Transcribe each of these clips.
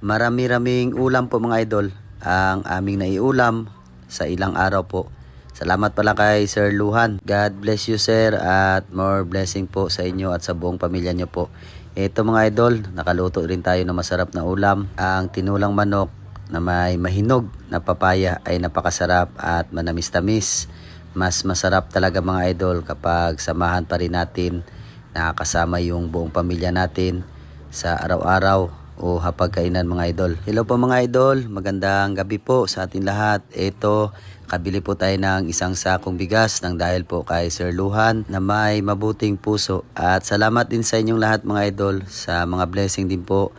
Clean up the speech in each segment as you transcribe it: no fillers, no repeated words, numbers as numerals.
Marami-raming ulam po mga idol ang aming naiulam sa ilang araw po. Salamat pala kay Sir Luhan. God bless you sir at more blessing po sa inyo at sa buong pamilya nyo po. Ito mga idol, nakaluto rin tayo ng masarap na ulam. Ang tinulang manok na may mahinog na papaya ay napakasarap at manamis-tamis. Mas masarap talaga mga idol kapag samahan pa rin natin, nakakasama yung buong pamilya natin sa araw-araw o hapagkainan mga idol. Hello po mga idol, magandang gabi po sa atin lahat. Ito, kabili po tayo ng isang sakong bigas ng dahil po kay Sir Luhan na may mabuting puso. At salamat din sa inyong lahat mga idol sa mga blessing din po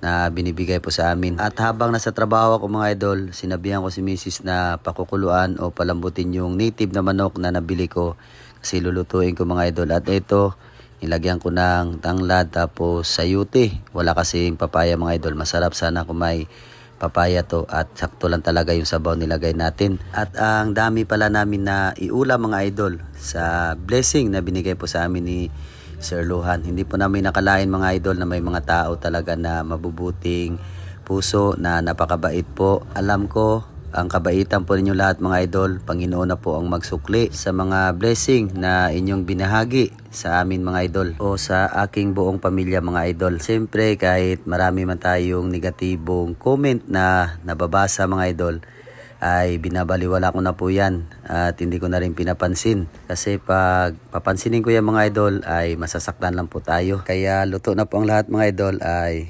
na binibigay po sa amin. At habang nasa trabaho ako mga idol, sinabihan ko si Mrs. na pakukuluan o palambutin yung native na manok na nabili ko kasi lulutuin ko mga idol. At ito, nilagyan ko ng tanglad tapos sayuti. Wala kasing papaya mga idol. Masarap sana kung may papaya to at sakto lang talaga yung sabaw nilagay natin. At ang dami pala namin na iulam mga idol sa blessing na binigay po sa amin ni Sir Luhan. Hindi po namin nakalain mga idol na may mga tao talaga na mabubuting puso na napakabait po. Alam ko ang kabaitan po ninyo lahat mga idol. Panginoon na po ang magsukli sa mga blessing na inyong binahagi sa amin mga idol o sa aking buong pamilya mga idol. Siyempre kahit marami man tayong negatibong comment na nababasa mga idol, ay binabaliwala ko na po yan at hindi ko na rin pinapansin. Kasi pag papansinin ko yan mga idol ay masasaktan lang po tayo. Kaya luto na po ang lahat mga idol, ay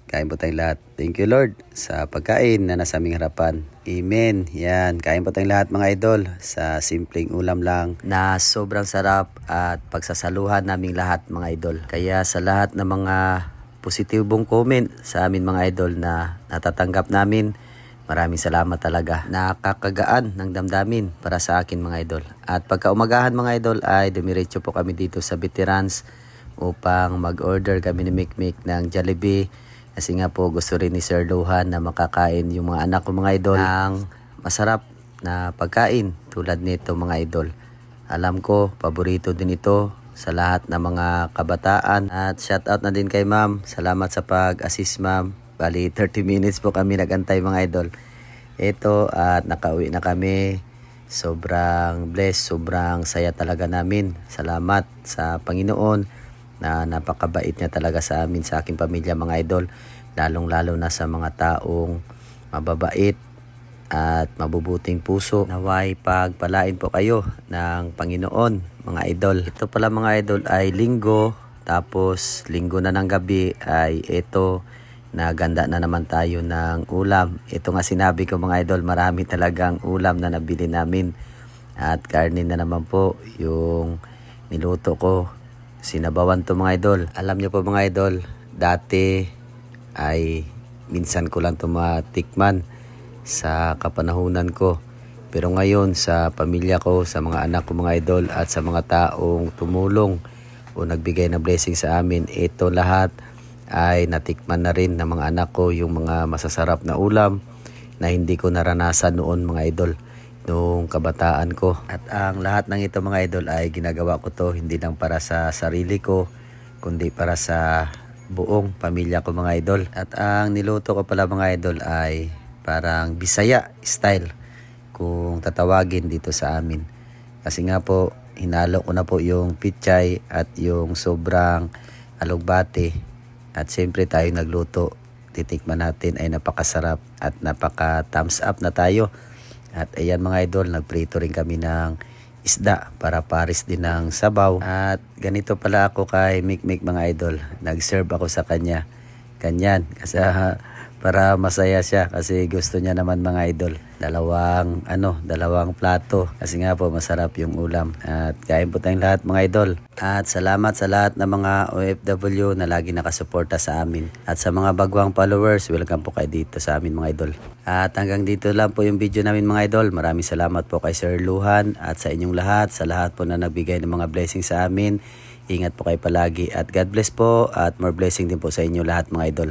kain po tayong lahat. Thank you Lord sa pagkain na nasa aming harapan. Amen. Yan, kain po tayong lahat mga idol sa simpleng ulam lang na sobrang sarap at pagsasaluhan naming lahat mga idol. Kaya sa lahat ng mga positibong comment sa amin mga idol na natatanggap namin, maraming salamat talaga. Nakakagaan ng damdamin para sa akin mga idol. At pagka umagahan mga idol ay dumiretso po kami dito sa Veterans upang mag-order kami ni Mikmik ng Jollibee. Kasi nga po gusto rin ni Sir Luhan na makakain yung mga anak ko mga idol ng masarap na pagkain tulad nito mga idol. Alam ko paborito din ito sa lahat ng mga kabataan. At shout out na din kay ma'am. Salamat sa pag-assist ma'am. Bali 30 minutes po kami nagantay mga idol. Ito at nakauwi na kami. Sobrang blessed, sobrang saya talaga namin. Salamat sa Panginoon na napakabait niya talaga sa amin, sa aking pamilya mga idol, lalong-lalo na sa mga taong mababait at mabubuting puso. Naway pagpalain po kayo ng Panginoon mga idol. Ito pala mga idol ay linggo, tapos linggo na ng gabi ay ito, naganda na naman tayo ng ulam. Ito nga sinabi ko mga idol, marami talagang ulam na nabili namin at karne na naman po yung niluto ko. Sinabawan to mga idol. Alam niyo po mga idol, dati ay minsan ko lang to matikman sa kapanahunan ko. Pero ngayon sa pamilya ko, sa mga anak ko mga idol at sa mga taong tumulong o nagbigay ng blessing sa amin, ito lahat ay natikman na rin ng mga anak ko yung mga masasarap na ulam na hindi ko naranasan noon mga idol, noong kabataan ko. At ang lahat ng ito mga idol ay ginagawa ko to hindi lang para sa sarili ko, kundi para sa buong pamilya ko mga idol. At ang niluto ko pala mga idol ay parang Bisaya style kung tatawagin dito sa amin. Kasi nga po hinalo ko na po yung pichay at yung sobrang alugbate. At siyempre tayo nagluto, titikman natin ay napakasarap at napaka thumbs up na tayo. At ayan mga idol, nagprito rin kami ng isda para pares din ng sabaw. At ganito pala ako kay Mikmik mga idol, nag-serve ako sa kanya kanyan kasi para masaya siya kasi gusto niya naman mga idol. Dalawang plato kasi nga po masarap yung ulam. At kain po tayong lahat mga idol. At salamat sa lahat ng mga OFW na lagi nakasuporta sa amin. At sa mga bagwang followers, welcome po kayo dito sa amin mga idol. At hanggang dito lang po yung video namin mga idol. Maraming salamat po kay Sir Luhan at sa inyong lahat, sa lahat po na nagbigay ng mga blessing sa amin. Ingat po kayo palagi at God bless po at more blessing din po sa inyo lahat mga idol.